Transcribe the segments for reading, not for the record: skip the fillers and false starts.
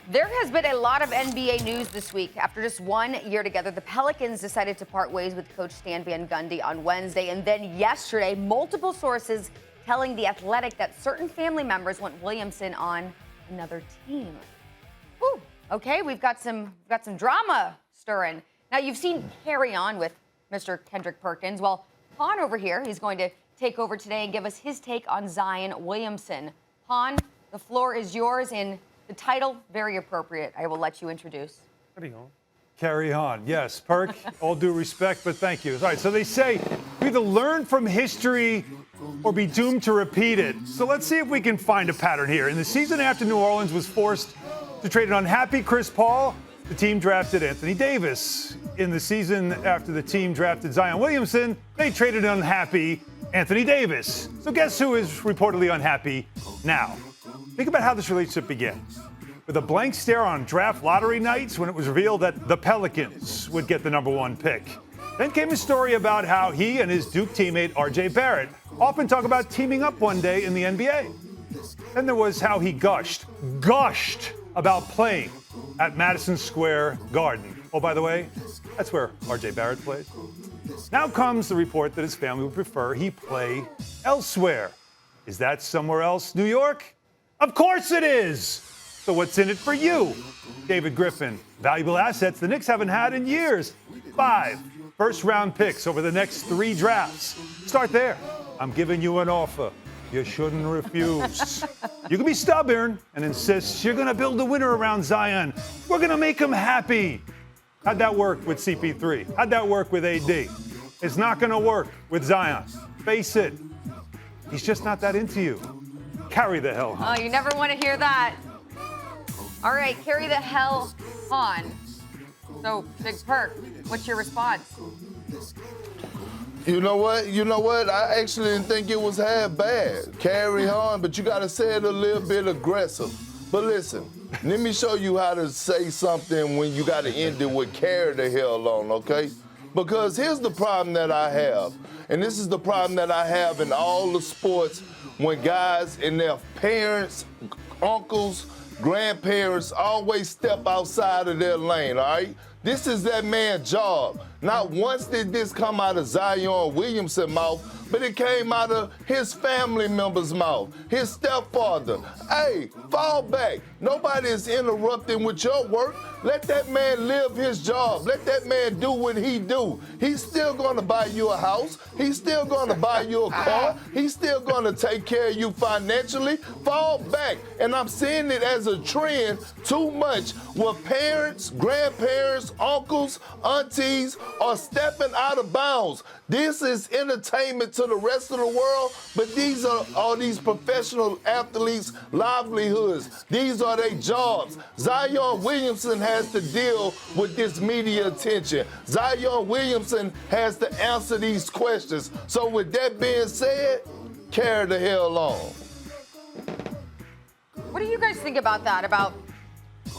There has been a lot of NBA news this week. After just 1 year together, the Pelicans decided to part ways with coach Stan Van Gundy on Wednesday. And then yesterday, multiple sources telling The Athletic that certain family members want Williamson on another team. Whew. Okay, we've got some drama stirring. Now, you've seen Carry On with Mr. Kendrick Perkins. Well, Hahn over here, he's going to take over today and give us his take on Zion Williamson. Hahn, the floor is yours, and the title, very appropriate. I will let you introduce. Carry on. Yes, Perk, all due respect, but thank you. All right, so they say we either learn from history or be doomed to repeat it. So let's see if we can find a pattern here. In the season after New Orleans was forced to trade an unhappy Chris Paul, the team drafted Anthony Davis. In the season after the team drafted Zion Williamson, they traded an unhappy Anthony Davis. So guess who is reportedly unhappy now? Think about how this relationship began. With a blank stare on draft lottery nights when it was revealed that the Pelicans would get the #1 pick. Then came a story about how he and his Duke teammate R.J. Barrett often talk about teaming up one day in the NBA. Then there was how he gushed about playing at Madison Square Garden. Oh, by the way, that's where R.J. Barrett played. Now comes the report that his family would prefer he play elsewhere. Is that somewhere else, New York? Of course it is. So what's in it for you? David Griffin, valuable assets the Knicks haven't had in years. 5 first-round picks over the next 3 drafts. Start there. I'm giving you an offer. You shouldn't refuse. You can be stubborn and insist you're going to build a winner around Zion. We're going to make him happy. How'd that work with CP3? How'd that work with AD? It's not going to work with Zion. Face it. He's just not that into you. Carry the hell on. Oh, you never want to hear that. All right, carry the hell on. So, Big Perk, what's your response? You know what? I actually didn't think it was half bad. Carry on, but you got to say it a little bit aggressive. But listen, let me show you how to say something when you got to end it with carry the hell on, okay? Because here's the problem that I have, and this is the problem that I have in all the sports when guys and their parents, uncles, grandparents always step outside of their lane, all right? This is that man's job. Not once did this come out of Zion Williamson's mouth, but it came out of his family member's mouth, his stepfather. Hey, fall back. Nobody is interrupting with your work. Let that man live his job. Let that man do what he do. He's still going to buy you a house. He's still going to buy you a car. He's still going to take care of you financially. Fall back. And I'm seeing it as a trend too much where parents, grandparents, uncles, aunties are stepping out of bounds. This is entertainment to the rest of the world, but these are all these professional athletes' livelihoods. These are their jobs. Zion Williamson has to deal with this media attention. Zion Williamson has to answer these questions. So with that being said, carry the hell on. What do you guys think about that, about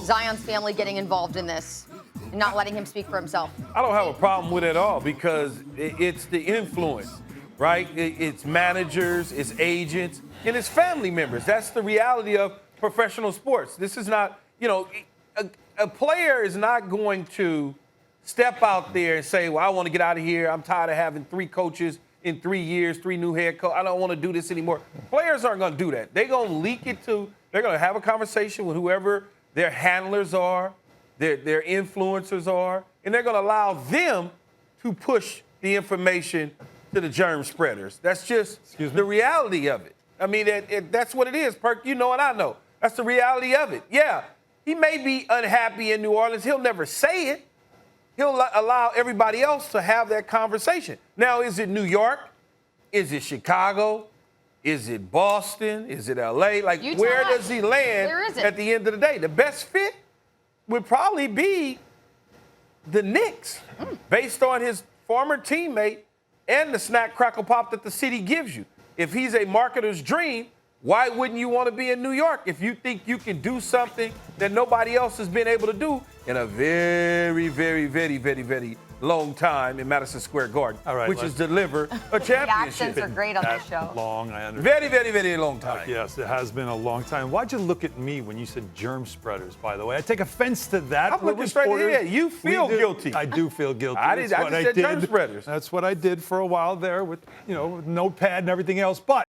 Zion's family getting involved in this and not letting him speak for himself? I don't have a problem with it at all because it's the influence, right? It's managers, it's agents, and it's family members. That's the reality of professional sports. This is not, a player is not going to step out there and say, well, I want to get out of here. I'm tired of having 3 coaches in 3 years, 3 new head coaches. I don't want to do this anymore. Players aren't going to do that. They're going to leak it to, they're going to have a conversation with whoever their handlers are, their influencers are, and they're going to allow them to push the information to the germ spreaders. That's just the reality of it. I mean, that's what it is, Perk. You know and I know. That's the reality of it. Yeah, he may be unhappy in New Orleans. He'll never say it. He'll allow everybody else to have that conversation. Now, is it New York? Is it Chicago? Is it Boston? Is it L.A.? Like, where does he land at the end of the day? The best fit would probably be the Knicks, based on his former teammate and the snack, crackle, pop that the city gives you. If he's a marketer's dream, why wouldn't you want to be in New York if you think you can do something that nobody else has been able to do in a very, very, very, very, very long time in Madison Square Garden, All right, which is let's- deliver a The accents championship. are great on this That show. long, I understand. Very, very, very long time. Yes, it has been a long time. Why'd you look at me when you said germ spreaders, by the way? I take offense to that. I'm We're looking straight reporters. ahead. You feel We do- guilty. I do feel guilty. I did- That's I what just said germ did. spreaders. That's what I did for a while there with, with notepad and everything else. But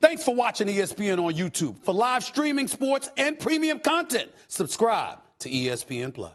Thanks for watching ESPN on YouTube. For live streaming sports and premium content, subscribe to ESPN Plus.